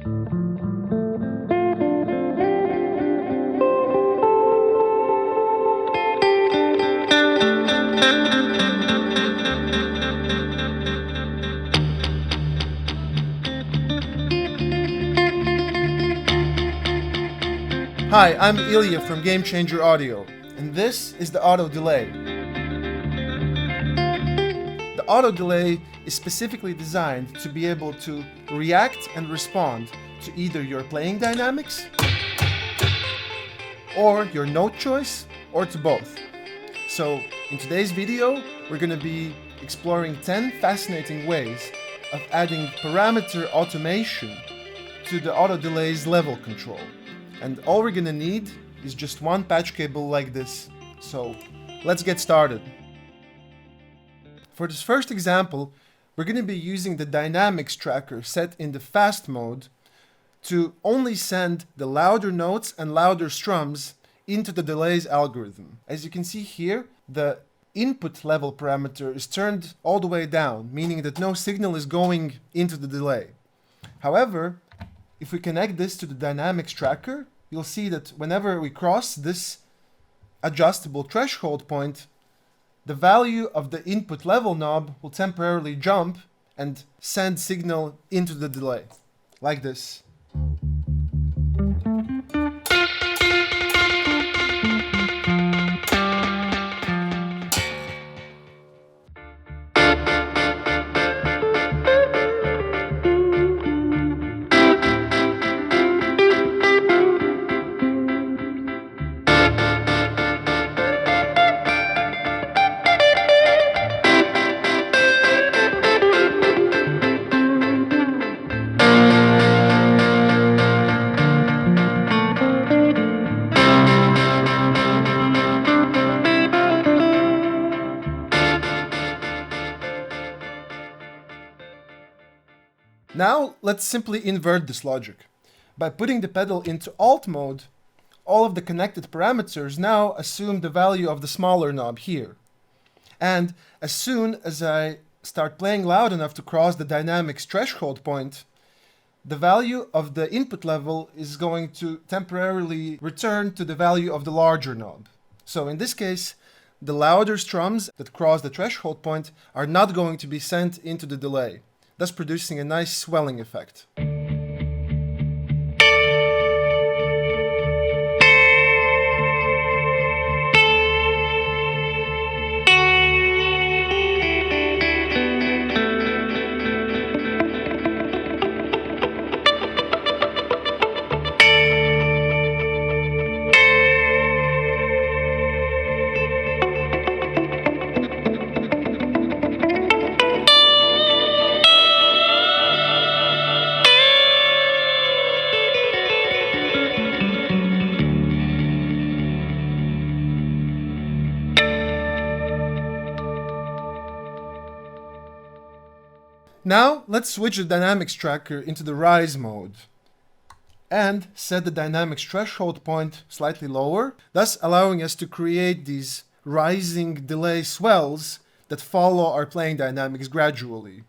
Hi, I'm Ilja from Gamechanger Audio, and this is the auto delay. The auto delay is specifically designed to be able to react and respond to either your playing dynamics, or your note choice, or to both. So, in today's video, we're going to be exploring 10 fascinating ways of adding parameter automation to the auto delay's level control. And all we're gonna need is just one patch cable like this. So let's get started. For this first example, we're gonna be using the dynamics tracker set in the fast mode to only send the louder notes and louder strums into the delays algorithm. As you can see here, the input level parameter is turned all the way down, meaning that no signal is going into the delay. However, if we connect this to the dynamics tracker, you'll see that whenever we cross this adjustable threshold point, the value of the input level knob will temporarily jump and send signal into the delay, like this. Now, let's simply invert this logic. By putting the pedal into alt mode, all of the connected parameters now assume the value of the smaller knob here. And as soon as I start playing loud enough to cross the dynamics threshold point, the value of the input level is going to temporarily return to the value of the larger knob. So in this case, the louder strums that cross the threshold point are not going to be sent into the delay, thus producing a nice swelling effect. Now, let's switch the dynamics tracker into the rise mode and set the dynamics threshold point slightly lower, thus allowing us to create these rising delay swells that follow our playing dynamics gradually.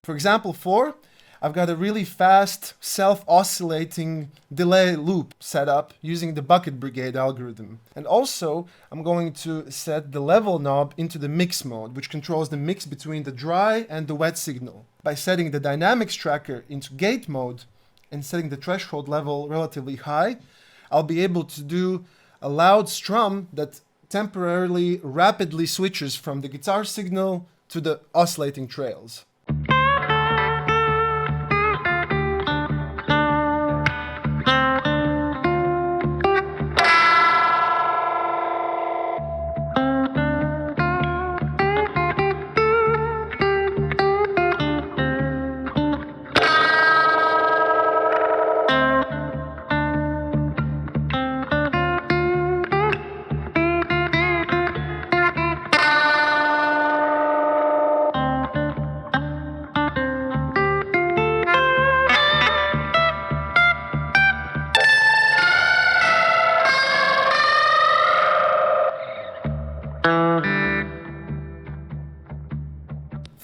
For example 4, I've got a really fast self-oscillating delay loop set up using the bucket brigade algorithm. And also, I'm going to set the level knob into the mix mode, which controls the mix between the dry and the wet signal. By setting the dynamics tracker into gate mode and setting the threshold level relatively high, I'll be able to do a loud strum that temporarily rapidly switches from the guitar signal to the oscillating trails.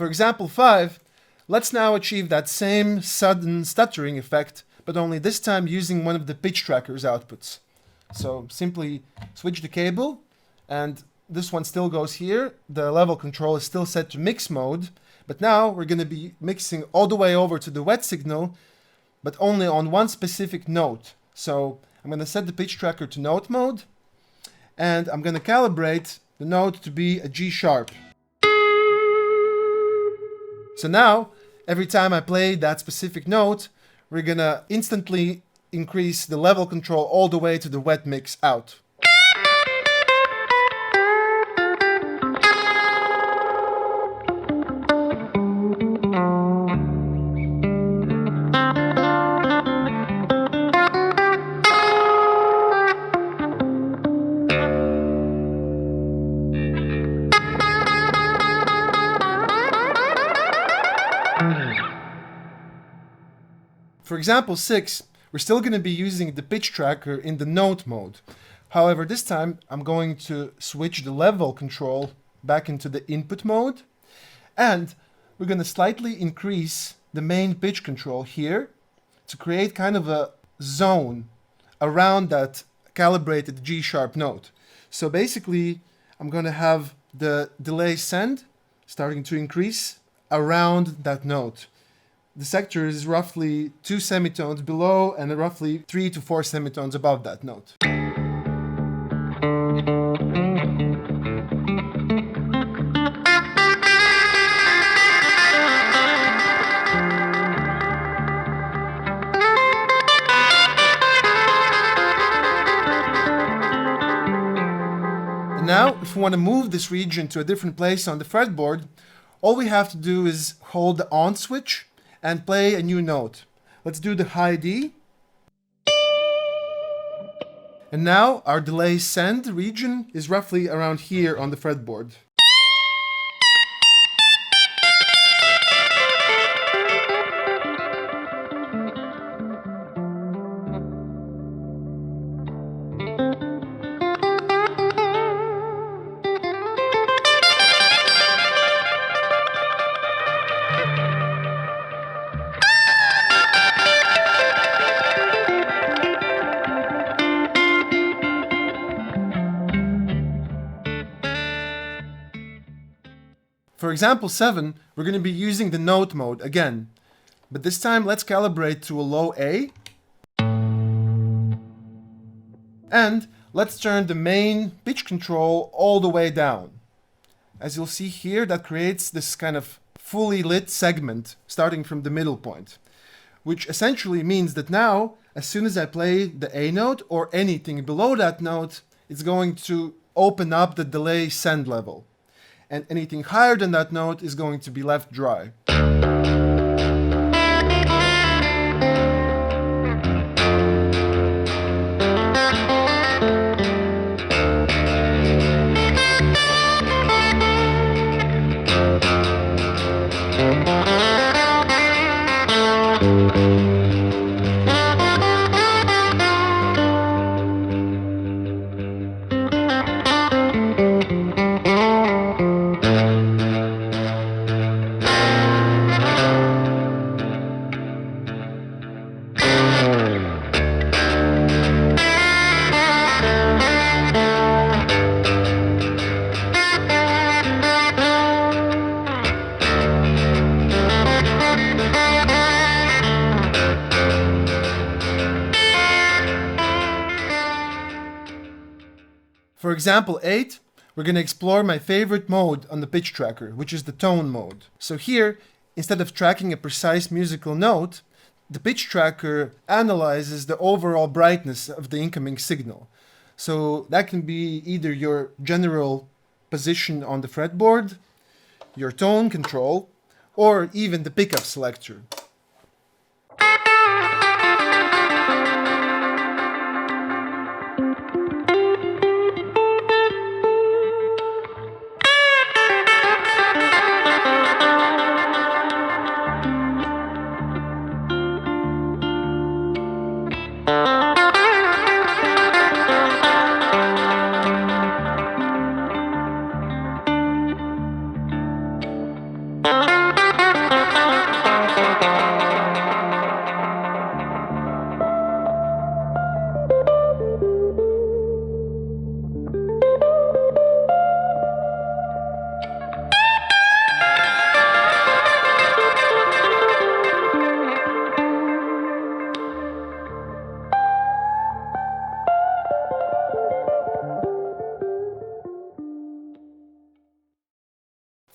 For example 5, let's now achieve that same sudden stuttering effect, but only this time using one of the pitch tracker's outputs. So simply switch the cable, and this one still goes here. The level control is still set to mix mode, but now we're going to be mixing all the way over to the wet signal, but only on one specific note. So I'm going to set the pitch tracker to note mode, and I'm going to calibrate the note to be a G sharp. So now, every time I play that specific note, we're going to instantly increase the level control all the way to the wet mix out. For example 6, we're still going to be using the pitch tracker in the note mode. However, this time I'm going to switch the level control back into the input mode, and we're going to slightly increase the main pitch control here to create kind of a zone around that calibrated G sharp note. So basically, I'm going to have the delay send starting to increase around that note. The sector is roughly 2 semitones below and roughly 3 to 4 semitones above that note. And now, if we want to move this region to a different place on the fretboard, all we have to do is hold the on switch and play a new note. Let's do the high D. And now our delay send region is roughly around here on the fretboard. For example 7, we're going to be using the note mode again, but this time let's calibrate to a low A, and let's turn the main pitch control all the way down. As you'll see here, that creates this kind of fully lit segment starting from the middle point, which essentially means that now, as soon as I play the A note or anything below that note, it's going to open up the delay send level. And anything higher than that note is going to be left dry. For example 8, we're going to explore my favorite mode on the pitch tracker, which is the tone mode. So here, instead of tracking a precise musical note, the pitch tracker analyzes the overall brightness of the incoming signal. So that can be either your general position on the fretboard, your tone control, or even the pickup selector.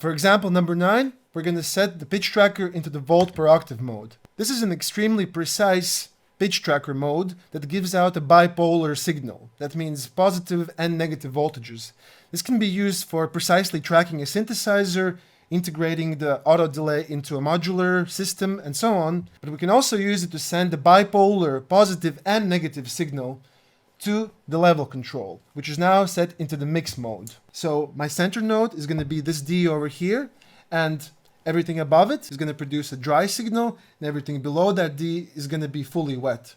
For example, number 9, we're going to set the pitch tracker into the volt per octave mode. This is an extremely precise pitch tracker mode that gives out a bipolar signal. That means positive and negative voltages. This can be used for precisely tracking a synthesizer, integrating the auto delay into a modular system, and so on. But we can also use it to send a bipolar positive and negative signal to the level control, which is now set into the mix mode. So my center note is going to be this D over here, and everything above it is going to produce a dry signal, and everything below that D is going to be fully wet.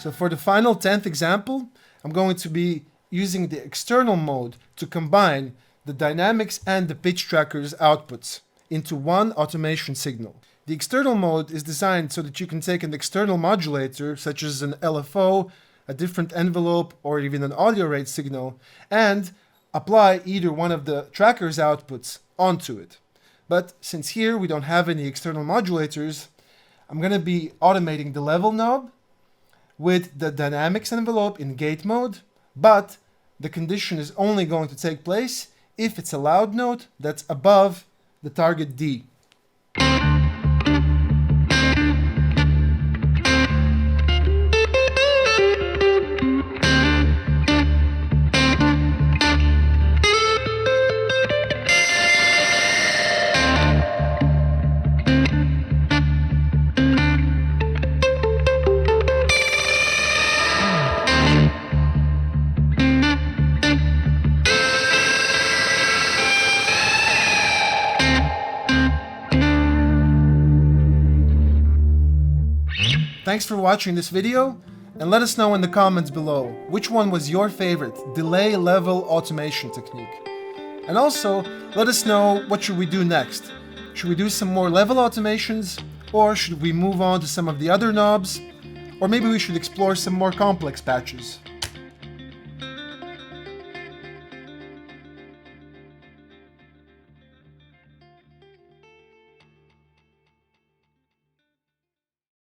So for the final 10th example, I'm going to be using the external mode to combine the dynamics and the pitch tracker's outputs into one automation signal. The external mode is designed so that you can take an external modulator, such as an LFO, a different envelope, or even an audio rate signal, and apply either one of the tracker's outputs onto it. But since here we don't have any external modulators, I'm going to be automating the level knob with the dynamics envelope in gate mode, but the condition is only going to take place if it's a loud note that's above the target D. Thanks for watching this video, and let us know in the comments below which one was your favorite delay level automation technique. And also, let us know what should we do next. Should we do some more level automations, or should we move on to some of the other knobs, or maybe we should explore some more complex patches.